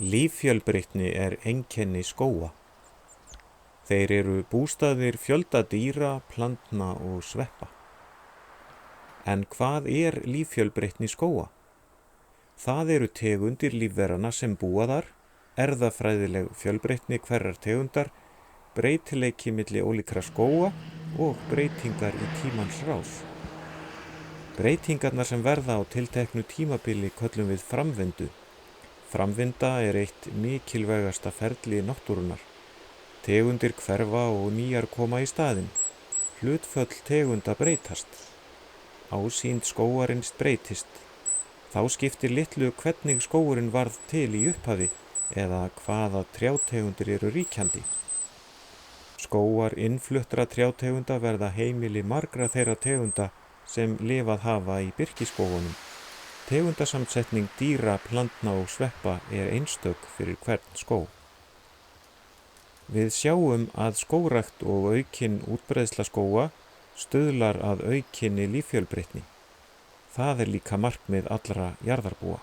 Líffjölbreytni er einkenni skóga. Þeir eru bústaðir fjölda dýra, plantna og sveppa. En hvað er líffjölbreytni skóga? Það eru tegundir lífverana sem búa þar, erfðafræðileg fjölbreytni hverrar tegundar, breytileiki milli ólíkra skóga og breytingar í tímans rás. Breytingarnar sem verða á tilteknu tímabili köllum við framvindu. Framvinda er eitt mikilvægasta ferli náttúrunnar. Tegundir hverfa og nýjar koma í staðinn. Hlutföll tegunda breytast. Ásýnd skógarins breytist. Þá skiptir litlu hvernig skógurinn varð til í upphafi eða hvaða trjátegundir eru ríkjandi. Skógar innfluttra trjátegunda verða heimili margra þeirra tegunda sem lifað hafa í birkiskógunum. Tegundasamsetning dýra, plantna og sveppa er einstök fyrir hvern skóg. Við sjáum að skógrækt og aukin útbreiðsla skóga stuðlar að aukinni líffjölbreytni. Það er líka markmið allra jarðarbúa.